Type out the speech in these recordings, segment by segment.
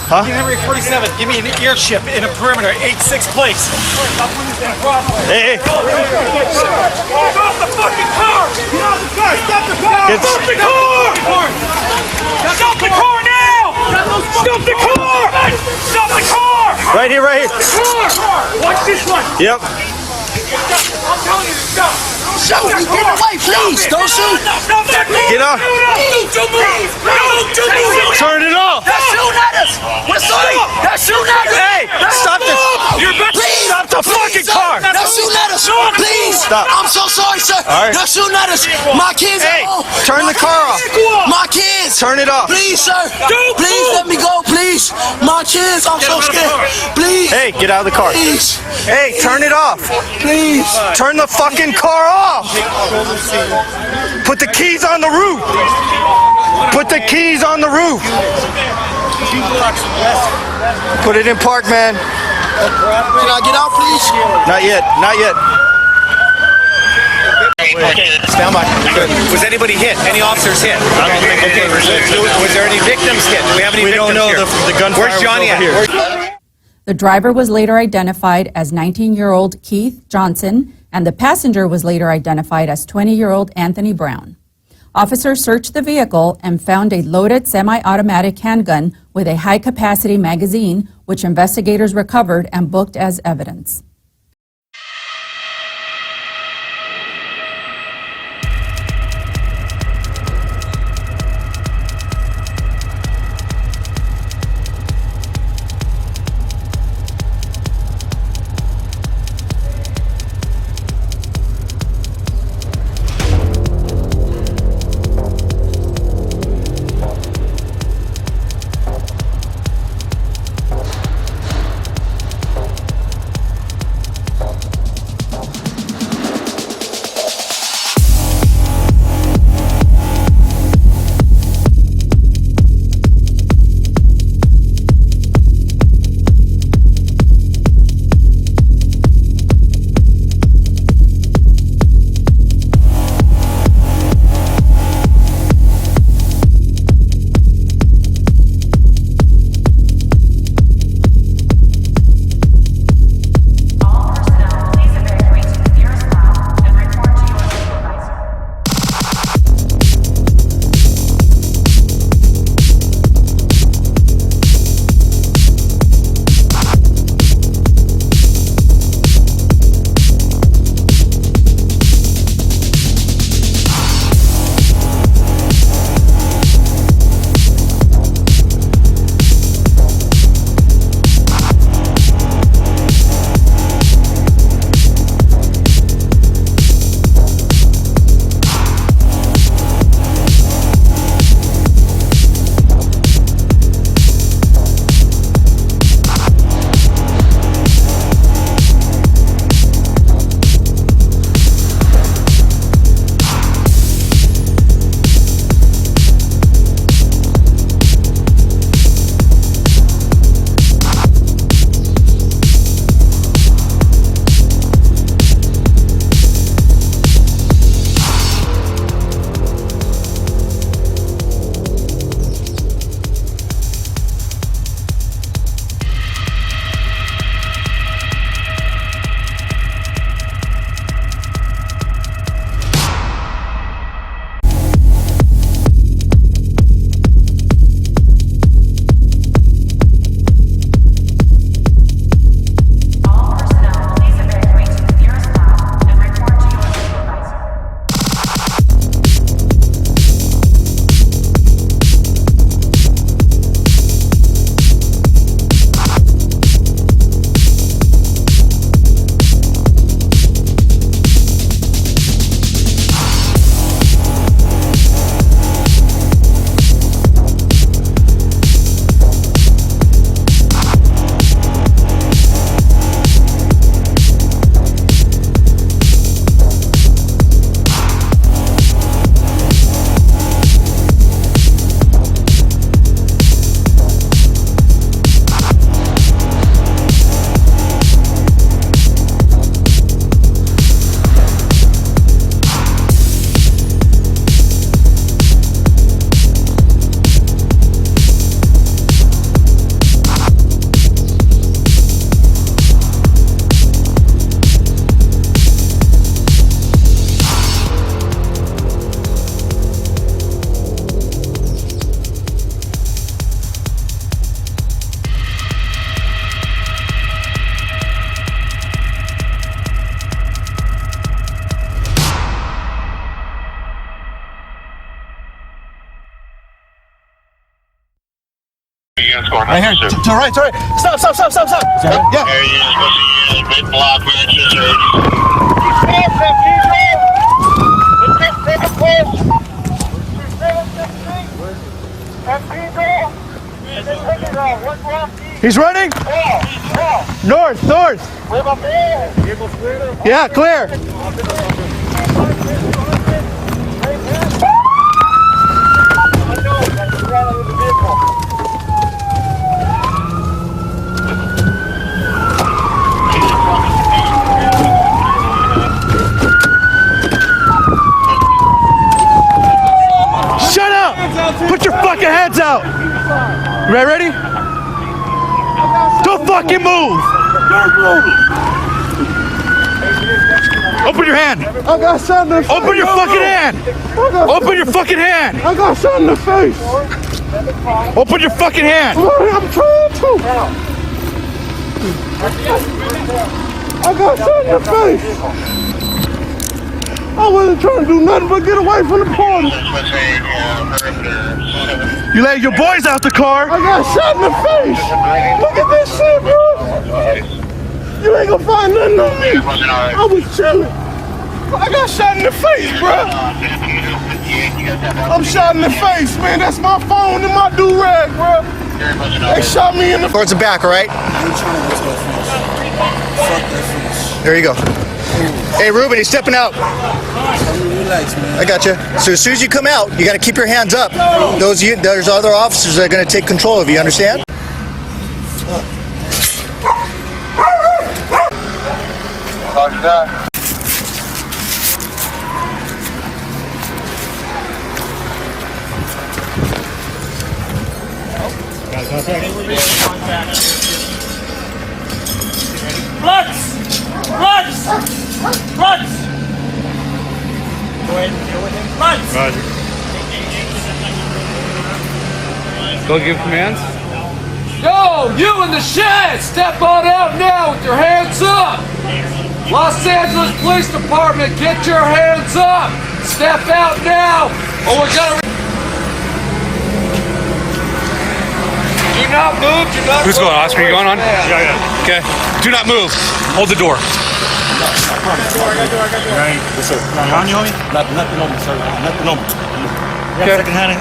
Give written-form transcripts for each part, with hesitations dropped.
Huh? Henry 47, give me an airship in a perimeter, 8-6 place. Hey, hey. Stop the fucking car! Get out the car! Stop the car! Stop the car! Stop the car now! Stop the car! Stop the car! Right here, right here. Watch this one! Yep. I'm telling you to stop! Shoot! Get away, please! Don't shoot! Get up. Turn it off. They're shooting at us! We're sorry! They're shooting at us! Hey, stop this. Please! Stop the fucking car. They're shooting at us! Please! Stop. I'm so sorry, sir! All right. They're shooting at us! My kids Hey, are home! turn the car off. My kids! Turn it off. Please, sir! Please let me go, please! My kids, I'm so scared! Please! Hey, get out of the car. Please! Hey, turn it off. Please! Turn the fucking car off. Put the keys on the roof. Put the keys on the roof. Put it in park, man. Can I get out, please? Not yet. Not yet. Stand by. Good. Was anybody hit? Any officers hit? Okay. Was there any victims hit? Do we have any We victims don't know. here? The gunfire Where's Johnny was at? over here. The driver was later identified as 19-year-old Keith Johnson, and the passenger was later identified as 20-year-old Anthony Brown. Officers searched the vehicle and found a loaded semi-automatic handgun with a high-capacity magazine, which investigators recovered and booked as evidence. Right here. To the right, to the right. Stop. Yeah. There you supposed to use red block matches or He's running. North. Yeah, clear. Shut up! Put your fucking hands out! Ready? Don't fucking move! Open your hand! I got shot in the face. Open your fucking hand! Open your fucking hand! I got shot in the face. Open your fucking hand! I'm trying to. I got shot in the face. I wasn't trying to do nothing but get away from the party. You let your boys out the car! I got shot in the face. Look at this shit, bro. You ain't gonna find nothing on me. I was chilling. I got shot in the face, bro. I'm shot in the face, man. That's my phone and my do-rag, bro. They shot me in the... Towards the back, all right? There you go. Hey, Ruben, he's stepping out. I got you. So as soon as you come out, you got to keep your hands up. There's other officers that are going to take control of you, understand? Roger that. Bloods! Go ahead and deal with him. Bloods! Roger. Go give commands. Yo, you in the shed! Step on out now with your hands up! Los Angeles Police Department, get your hands up! Step out now, or we're gonna... Do not move, do not... Who's going? Oscar, you going on? Yeah. Okay. Do not move. Hold the door. Right. Yes, sir. Nothing on you, homie? Nothing on me, sir. Nothing on me. Okay. Second hand.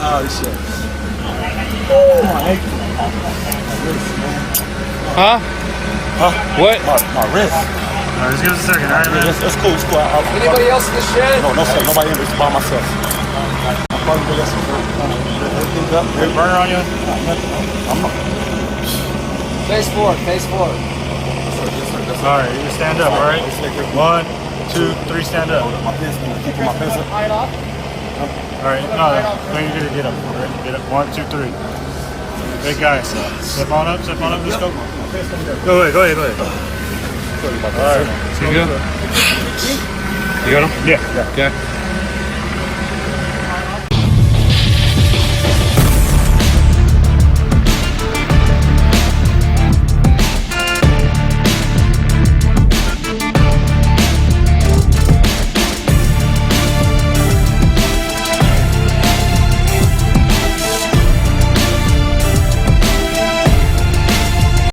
Oh, shit. Oh, my ankle. Huh? What? My wrist. All right, just give us a second, all right, man? It's cool. Anybody else in the shed? No, sir. Nobody in this by myself. I'm probably the lesson, sir. Everything's up. Burner on you? I'm not. Face forward. All right, you stand up, all right? 1, 2, 3, stand up. My pencil. All right, no, you need to get up. All right, get up. 1, 2, 3. Big guy. Step on up, let's go. Go ahead. All right, see you good? You got him? Yeah. Okay.